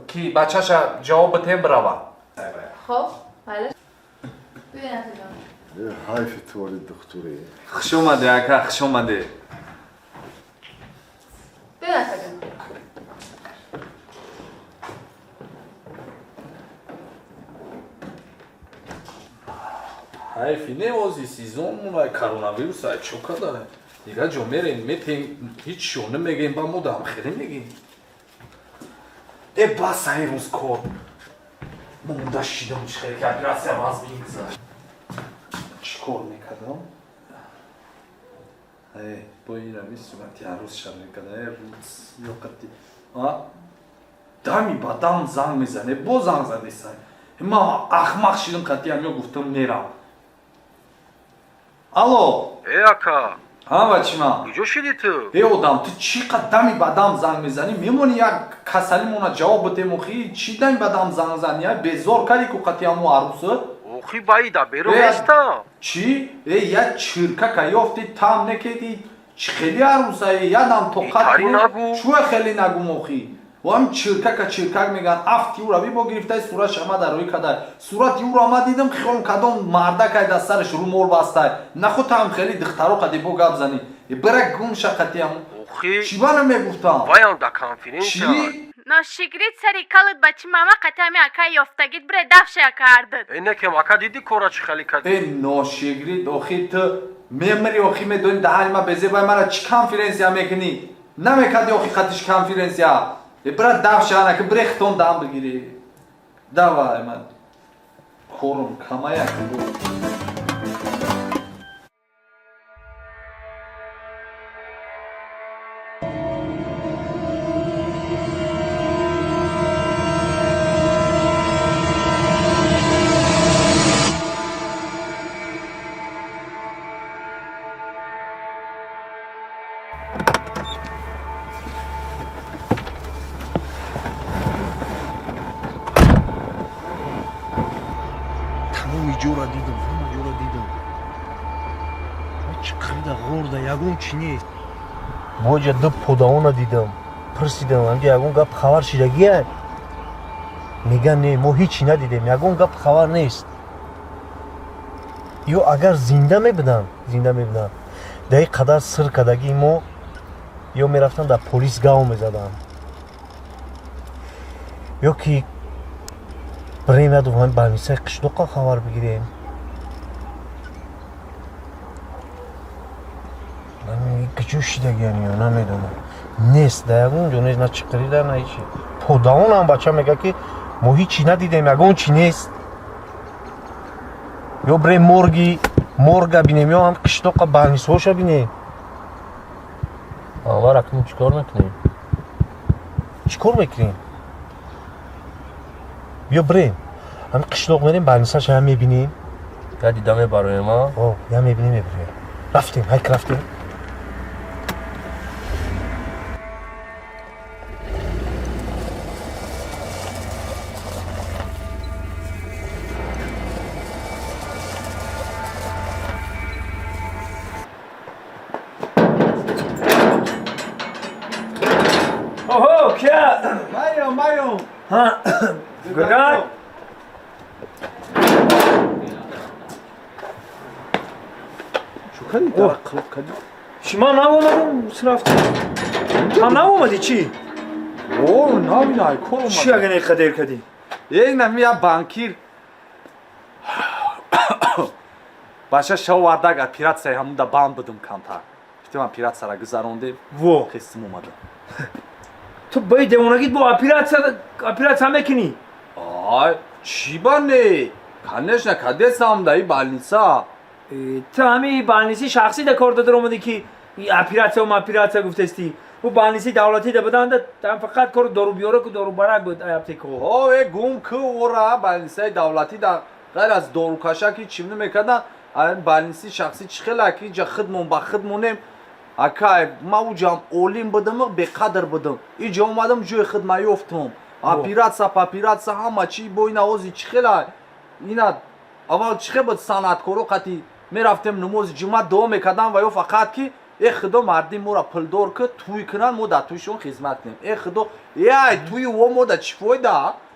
S8: ки бачаша ҷавоб битем бирава
S9: خوب مالش ببین اتجان
S10: ҳайфи туори духтуре.
S8: хуш омаде ака хуш омаде
S9: ببین اتجان
S8: ҳайфи невози сезонмон ай коронавирус ай чо када дига ҷо мерем метем ҳеҷ шо намегем ба мо дам хеле мегем бас ай рӯз кор монда шидам чихеле ки оператсия ваз бингузашт чӣ кор мекардам бо ин ами сурати арӯз шармекада рӯз ёқати дами ба дам занг мезане бо занг задесай
S10: ما احمق شدم قطعا یا گفتم میرم الو
S6: ака
S10: ها بچما
S6: куҷо шидӣ ту
S10: одам ту чӣ қадами бадам занг мезанӣ мемони як касалимона ҷавоб бидем охи чӣ дами бадам занг зани безор кардӣ ку қатиаму арӯса
S6: охи баида беру неста
S10: чӣ я чиркака ёфти там некеди чӣ хели арӯса ядам тоқат
S6: Итари нагӯ.
S10: чӯе хели нагум охи ҳам чиркака чиркак меган афти ура бибо гирифтаи суратш амада рӯй кадай сурати ура ама дидам хиён кадом мардакай дастараш румол бастай нахутам хели духтаро кади бо гап зани бира гумша қатиаму
S6: охи
S10: чӣ бана мегуфтам
S6: ваян да конференсия
S10: чӣ
S9: Ношикрит сари калыт бачи мама қатами ака ёфтагит бре дафша кардид.
S6: инекем ака диди кора чӣ хеле кади
S10: ношигрид охи ту мемари охи медони даҳанима безебай мара чӣ конференсия мекунӣ намекади охи хатиш конференсия бира давшанаки брехтон дам бигирӣ давай ман корум камая
S3: тамоми ҷора дидам ҳама ҷора дидам чӣ қида ғорда ягон чӣ нест боҷа ду подаона дидам пурсидам ҳамҷа ягон гап хабар шидагия меган не мо ҳичи надидем ягон гап хабар нест ё агар зинда мебуданд дар ин қадар сир кадаги мо ё мерафтанд дар полис гав мезаданд ё ки بریم یاد وام بالمیسای قشنوقا خبر بگیریم من کجوشی دگیانی یا نمیدونم نیست دیگون جونش نه چقدری در نه چی پوداون هم بچه میگه که ما هیچی ندیدیم یگون چی نیست یا بریم مرگا بینیم یا هم قشنوقا بالمیسوشا بینیم آوار اکنون چیکار میکنیم چیکار میکنیم بیا بریم هم قشنوق میریم بالمیساش هم میبینیم
S6: یا دیدم برای ما
S3: یا میبینیم رفتیم هیک رفتیم
S5: اوهو کیا
S10: مایو
S5: ها گرگان
S10: شکری در قلب کردی
S5: شما نامومدیم رفتی هم نامومدی چی؟
S10: اوه نبینای کل
S5: چی اگه نقدر کردی؟
S10: این نمیه بانکیر باشه شو وردگ اپیراتسای همون دا بام بدم کمتر گفتیم اپیراتسا را گذاروندیم
S5: و
S10: خستم اومده
S5: تو باید دیوانگیت با اپیراتسا میکنی؟
S10: آی چی بانه؟ کنش نکده سام دایی بالنیسا
S5: تو همین بالنیسی شخصی ده کار داده اومدی که اپیراتسا گفتستی و بالنیسی دولتی ده بدن ده فقط کار دارو بیاره که دارو برک بود ایابتیکو
S10: اوه گم که ورا بالنیسای دولتی ده غیر از دارو کشا که چیم نمیکردن این بالنیسی شخصی چی خیلی که اینجا خدمون با خدمونیم اکای ما اوجام اولیم بدم به قدر بدم اینجا اومدم جوی خدمایی افتم اپیراتسا همه چی با این آوازی چی خیلی اینا اول چی خیلی بود صنعتکارو قطعی میرفتیم نماز جمعه دعا میکردم و یا فقط که ای خدا مردی ما را پلدار که توی کنن ما در تویشون خدمت کنیم ای خدا ای توی و ما در چی فایده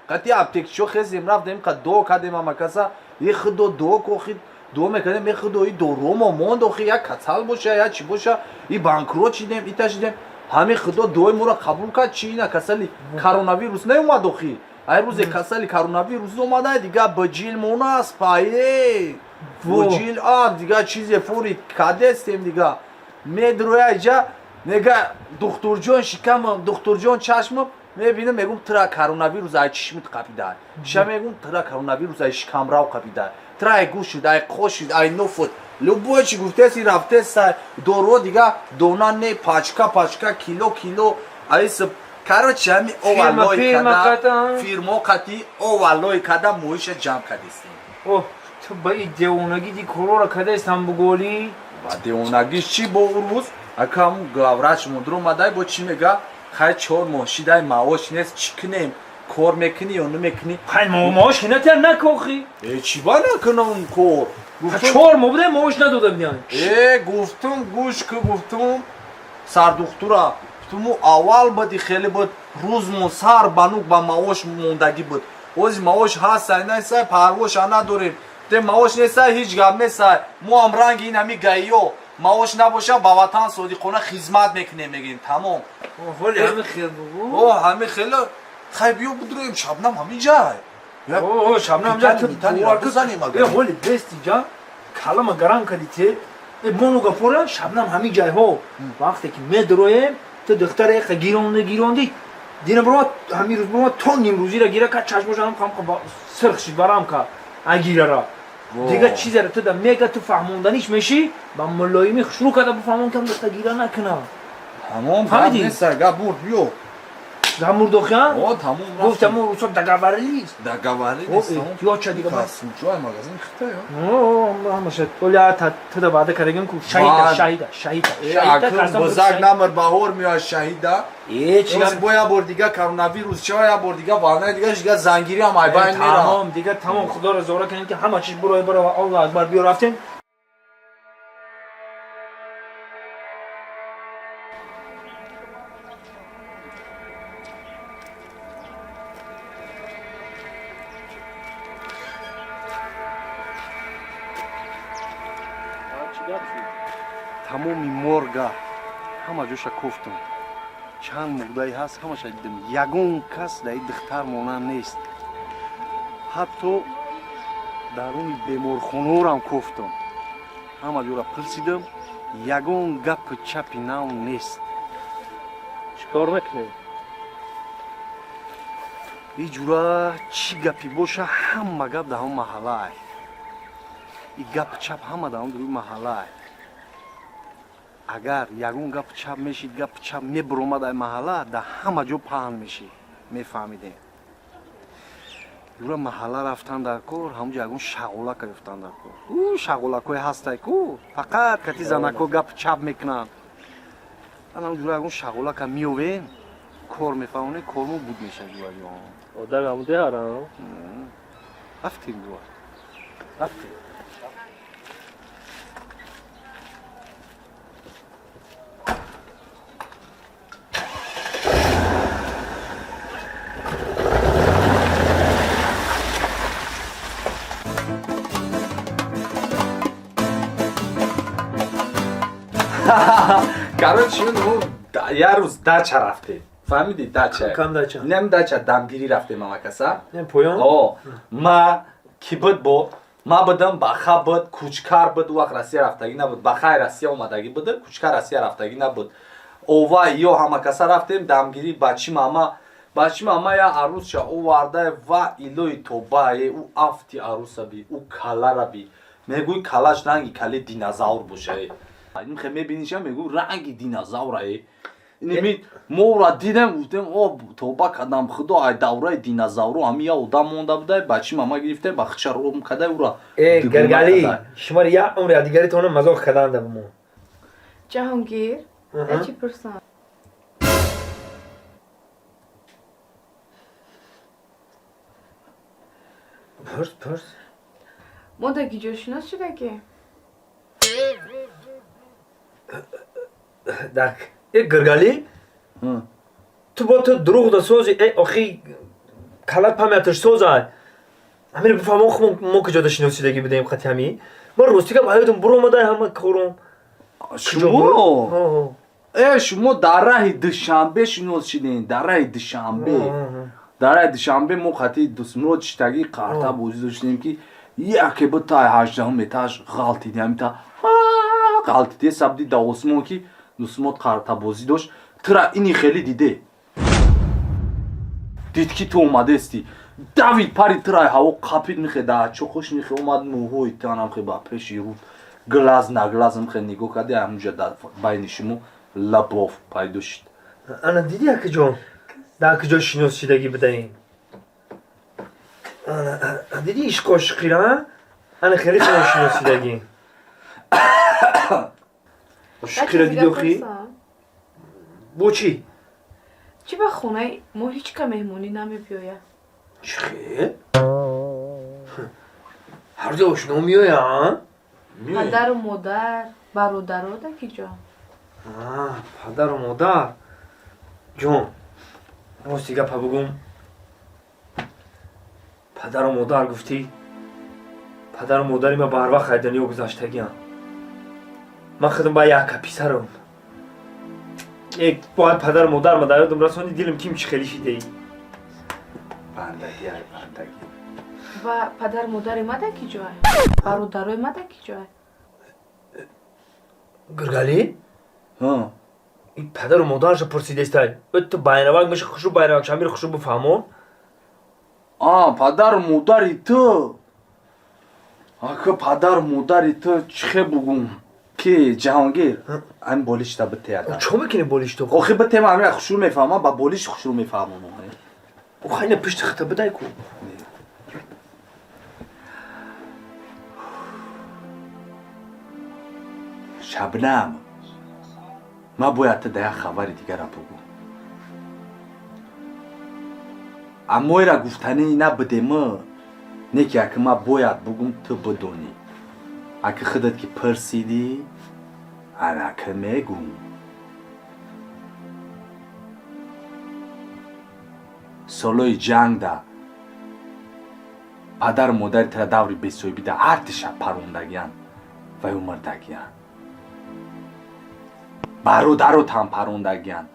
S10: قطعی اپتیکشو خیزیم رفتیم که دعا کردیم اما کسا ای خدا دعا که دعا میکردیم ای خدا ای دارو ما موند آخی یا کچل باشه یا چی باشه ای بانکروت چیدیم ای تشیدیم همه خدا دعای ما را قبول کرد چی اینا کسلی کرونا ویروس نیومد آخی ای روز کسلی کرونا ویروس اومده دیگه بجیل موناس پایه بجیل دیگه چیزی فوری کادستیم دیگه میدروی اینجا نگه دکتر جان شکم دکتر جان چشمم میبینم میگم ترا کرونا ویروس ای چشمت قپیده شما میگم ترا کرونا ویروس ای شکم راو قپیده ترا ای گوش شد ای خوش شد ای نفوت لبو چی گفته سی رفته سر دورو دیگه دونان نه پاچکا کیلو ای короче ами
S5: Фирма
S10: оваллои
S5: када
S10: када фирмо кати оваллои када моиша ҷамъ кадистем
S5: О, ту ба ин девонагӣ ди корора кадаистам буголӣ?
S10: ба девонагиш чӣ бо урӯз акам гаврач мудро омадай бо чӣ мега хай 4 моҳ шидай маош нест чӣ кунем кор мекунӣ ё намекунӣ
S5: Хай маош хинатар накохӣ.
S10: чӣ ба накунам кор
S5: 4 моҳ будай маош надода бидиям.
S10: гуфтум гӯш ки гуфтум сардухтура гуфтуму аввал буди хеле буд рӯзмон сар банук ба маош мондагӣ буд ози маош ҳастай несай парвоша надорем те маош несай ҳеҷ гап несай мо ҳам ранги ин ҳами гаиё маош набоша ба ватан содиқона хизмат мекунем мегӯем тамом
S5: ҳоли ҳами хел бугу.
S10: ҳами хеле хай биё будроем шабнам ҳами ҷай
S5: Шабнам ҷа ҳоли бести ҷа калама гарам кади те мону гапора шабнам ҳами ҷайҳо вақте ки медроем ту духтара яқа гиронди дина бирова ҳами рӯз бирова то нимрӯзира гира ка чашмошам хамқа сирхшид барам ка агирара дига чизера туда мега ту фаҳмонданиш мешӣ ба мулоимӣ шурӯъ карда буфаҳмон кам духта гира накунам
S10: тамом
S5: фаҳмидӣ?
S10: несай гап бурд биё
S5: гамурдохиам
S10: тамом
S5: гуфтаму рӯсо дагаварилист
S10: дагаварӣ
S5: ёча дига бас
S10: ҷой магазин хитаё
S5: ҳамаша оля туда баъда кардагим ку шаҳида
S10: бузак намр баҳор меояд шаҳида
S5: чигам
S10: бо як бор дига коронавирус чава як бор дига ваънаи дига дига зангирӣ ҳам айбайн мера
S5: тамом дига тамом худоро зора кунем ки ҳама чиз бурое барова аллоҳ акбар биё рафтем
S3: тамоми морга ҳама ҷоша кофтум чанд мурдаи ҳаст ҳамаша дидам ягон кас дар ин духтар монанд нест ҳатто даруни беморхонаорам кофтум ҳама ҷора пурсидам ягон гапи чапи нав нест
S6: чикор мекунем
S3: ин ҷура чӣ гапи боша ҳама гап дар ҳамон маҳаллае ин гап чап ҳама дар ҳамон дуруи маҳаллае агар ягон гап чап мешид гап чап мебуромад ай маҳалла дар ҳама ҷо паҳн мешид мефаҳмидем ҷура маҳалла рафтан дар кор ҳамуҷо ягон шағолака ёфтан дар кор шағолакое ҳастай ку фақат кати занако гап чап мекунанд ана ҷура ягон шағолака меёвем кор мефаҳмонем кормо буд меша ҷура ҷо
S6: одар ҳамуде ҳарам
S3: рафтем ҷура рафтем
S10: короче як рӯз дача рафтем фаҳмидӣ дача
S5: кам дача
S10: инам дача дамгирӣ рафтем амакаса
S5: поён
S10: ма ки буд бо ма будам баха буд кучкар буд вақт россия рафтагӣ набуд бахаи россия омадагӣ буд кучкар россия рафтагӣ набуд ова ё ҳамакаса рафтем дамгирӣ бачи мама я арӯсша оварда ва илои тобае ӯ афти арӯсаби ӯ калараби мегӯй калаш ранги кали динозавр бошае мехе мебиниша мегӯ ранги динозаврае мора дидем гуфтем тоба кадам худо ай давраи динозавро ҳами я одам монда буда бачи мама гирифтем ба хича ром кадай ура
S5: гаргалӣ шумар як умри дигаритона мазоқ карданда бумо
S9: ҷаҳонгир чӣ пурсам
S5: пурс
S9: модаги ҷошинос шудаки
S5: дак гаргалӣ ту бо ту дурӯғ да сози охи калат памяташ созай ҳамин бифаҳмон мо куҷо да шиносидагӣ будем хати ҳами ман ростига ба ҳаётам буромадай ҳама кором
S10: шумо дар раҳи душанбе шинос шидем дар раҳи душанбе мо хати дусмурод шитагӣ қарта бозӣ доштем ки яке буд та 18 этаж ғалтидем та ғалтиде сабди да осмон ки дусмурод қарта бозӣ дошт тра ини хеле диде дид ки ту омадасти давид пари траи ҳаво қапид мехе да чоқош мехе омад мӯҳои танам хе ба пеши рӯ глаз на глазам хе нигоҳ карда ҳамуҷа дар байни шумо лабоф пайдо шид
S5: ана диди акаҷон در کجا شناسیدگی بدهیم دیدی عشق عاشقی را انا خیلی شناسیدگی عاشقی را دیدی اخی بو چی؟
S9: چی به خونه ما هیچ که مهمونی نمی بیاید
S5: چی؟ هر جا آشنا میای ها؟
S9: پدر و مادر برادرها در کجا
S5: پدر و مادر جون راستی گپا بگم پدر و مادر گفتی پدر و مادری ما بر وقت دنیا گذشتگی من خودم با یک پسرم یک باید پدر و مادر ما در یادم رسانی دیلم کیم چی خیلی شیده ای
S8: بندگی های بندگی
S9: و پدر مادر ما در کجا برادرای ما در کجا
S5: گرگالی
S8: ها
S5: این پدر و مادرش پرسیده استای تو باینوک میشه خوشو باینوک شامیر خوشو بفهمون
S8: پدر و مادری تو آخه پدر و مادری تو چه بگم کی جهانگیر این بولیش تا بته
S5: چه میکنه بولیش تو
S8: آخه بته من همین خوشو میفهمم با بولیش خوشو میفهمم
S5: آخه اینه پشت خطا بدای کو
S8: شبنم ما باید تا یک خبر دیگر را بگم اما را گفتنی نبده ما نیکی اگه ما باید بگم تو بدونی اگه خودت که پرسیدی انا که میگم سالوی جنگ ده پدر و مادر تر دوری بسوی بیده ارتش پروندگیان و اومردگیان برادرات هم پروندگیان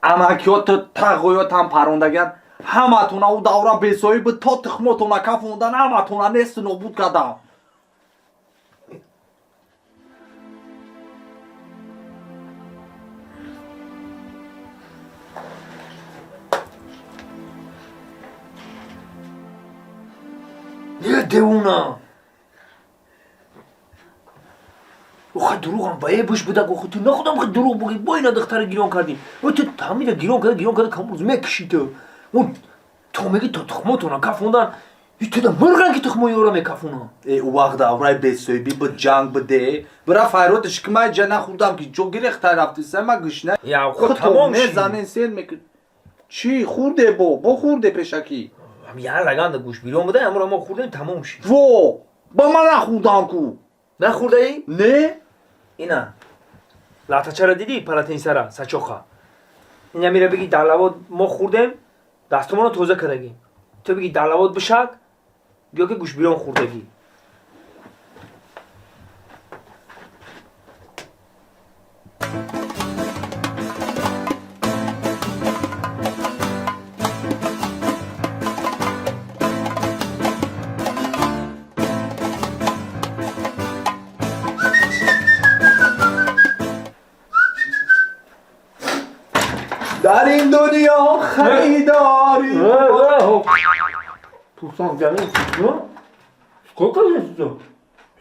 S8: امکیات تقویات هم پروندگیان همه تونا او دوره بسوی به تا تخماتونا کفوندن همه تونا نیست نبود کردن
S5: یه دیونا اوخه دروغ هم بایه بوش بده گوخه تو نخودم خود دروغ بگی با اینا دختر گیران کردیم و تو تامیده گیران کرده کمروز میکشی تو اون تو میگی تو تخماتونا کفوندن تو دا مرگن که تخمای او را میکفونن
S8: او وقت دورای بسوی بی به جنگ بده برا فیروتش که من جا نخوردم که جو گیره اختر رفتی سه گشنه
S5: یا خود تمام شی
S8: زمین سیل میکن چی خورده با خورده پشکی
S5: هم یه لگند گوش بیرون بده امرو ما خوردیم تمام شی
S8: وو با من نخوردم کو
S5: نخورده ای؟
S8: نه
S5: اینا لاتا چرا دیدی پراتین سرا سچوخا اینا میره بگی در لباد ما خوردیم دستمون رو توزه کردگی تو بگی در لباد بشک بیا که گوش بیرون خوردگی
S8: در این دنیا خریداری
S5: توسان جانه سکوکا نیستو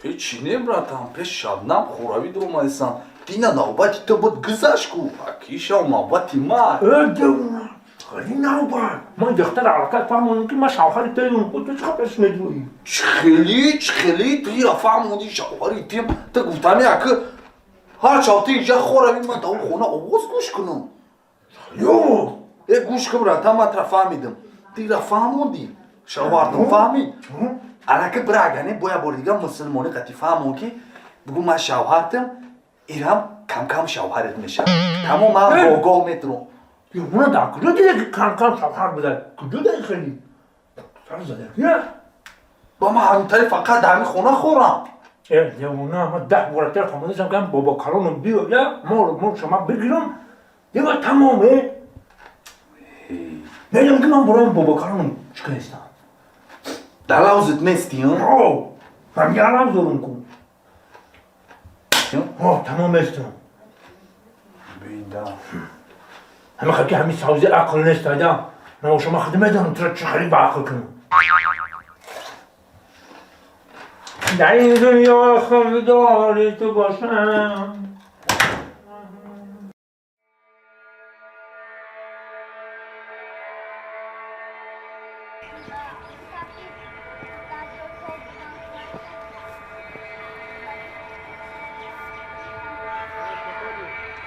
S8: هیچی نمیراتم پیش شبنم خوراوی در اومدستم دینا نوبتی تو بود گذشت کو اکیشا نوبتی من
S5: دیونا خیلی نوبت من دختر علاقت فهمونم که من شوهر تیم تو چه خبرش نداری
S8: خیلی توی را فهموندی شوهری تیم تا گفتمی اکه هر چاوتی اینجا خوراوی من تا اون خونه آواز گوش کنم
S5: یو
S8: گوش کن را تا من تر فهمیدم تی را فهموندی شوهرتم فهمید الکه براگانه باید بردیگه مسلمانی قطی فهمون که بگو من شوهرتم ایرم کم کم شوهرت میشه تمام من باگاه میترم
S5: دیونا در کجا دیده که کم کم شوهر بده کجا دیده خیلی سر زده نه
S8: با من همینطوری فقط همین خونه خورم
S5: دیونا من 10 بار تلفن میزنم که بابا کارونم بیا یا مال شما بگیرم دیگه تمامه میگم که من برام بابا کارونم چیکار هستم
S8: در لحظت نیستی ها؟
S5: من یه لحظه دارم کن تمام هستم
S8: بینده
S5: همه خیلی که همین سازی عقل نیست دادم من شما خدمه دارم تو چه خیلی با عقل کنم در این دنیا خریداری تو باشم.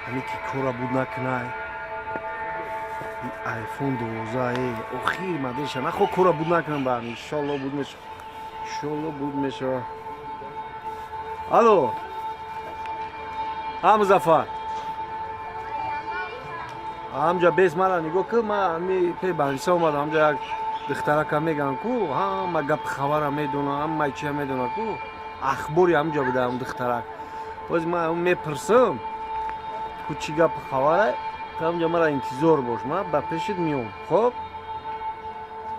S3: همین که کورا بود نکنای این آیفون 12 اخیر مدرش نخو کورا بود نکنم با همین انشالله بود میشه انشالله بود میشه الو مظفر همجا بیس مرا نگاه که من همی پی بانیسا اومدم همجا یک دخترکم میگن کو ما گپ خبرم میدونم همه چی میدونم کو اخباری همجا بوده هم دخترک باز من میپرسم کو چی گپ خبره تا همجا مرا انتظار باش من با پیشت میام خب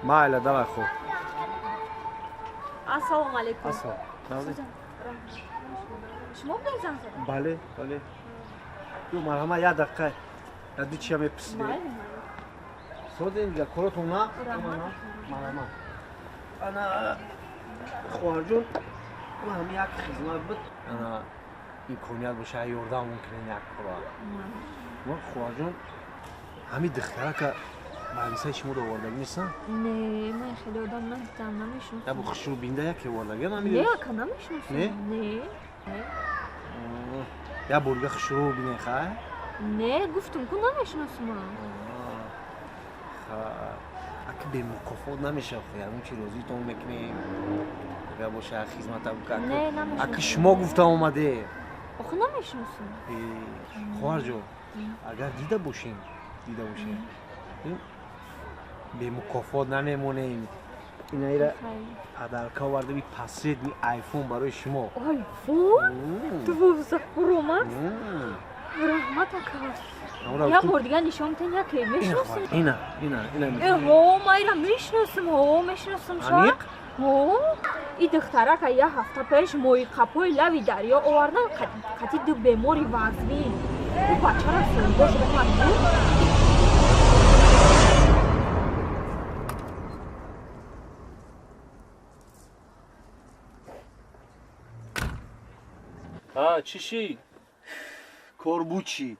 S3: مایل دوای خوب
S7: السلام علیکم
S3: اصلا
S7: شما بودین زنگ زدن؟
S3: بله بله دو مرحمه یه دقیقه دو چی هم میپرسیدی سوده اینجا کارتون نه؟ مرحمه انا خوار جون و هم یک خدمت بود انا امکانیت باشه یاردم ممکنه یک کار و خوار جون همین دختره که معنیسه شما رو آوردگی نیستن؟
S7: نه من خیلی آدم ندیدم نمیشناسم
S3: یا بخشو بینده یکی آوردگی
S7: نه
S3: نمیدونی؟
S7: اکا نمیشناسم
S3: نه؟
S7: نه
S3: یا برگه خشرو بینه خواه؟
S7: نه گفتم که نمیشناسم
S3: اگه به مکافات نمیشه خواه اون چی روزی تو میکنیم اگه باشه خدمت هم کرد
S7: نه نمیشناسم
S3: اگه شما گفتم اومده
S7: آخه نمیشناسم
S3: خوار جو اگر دیده باشین به مکافات نمیمونیم این ایره پدرکا ورده بی پسید می آیفون برای شما
S7: آیفون؟ 12 پرو مکس؟ رحمت اکا یه بار دیگه نشون تن یکی میشناسم
S3: اینا
S7: ما ایره میشناسم شاید این دختره که یه هفته پیش موی قپوی لوی دریا آوردن قطعی دو بیماری وزنی او بچه را سنگا شده مجبور
S6: چی؟
S3: Корбучи.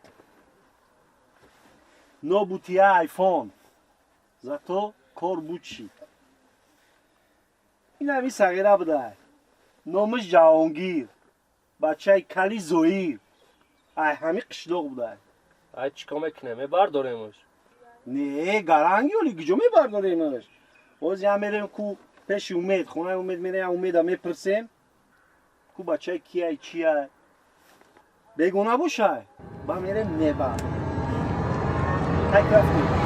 S3: Но бутия айфон. Зато корбучи. این همی صغیره بوده. نامش جهانگیر. بچه کلی زویر. ای همی قشلوق بوده.
S6: ای چیکار میکنه؟ میبرداریمش.
S3: نه گرنگی ولی گجا میبرداریمش. باز هم میریم کو پیش امید. خونه امید میریم امید هم میپرسیم. کو بچه کیه چیه؟ بگو نباشه با میره میبر تک رفتیم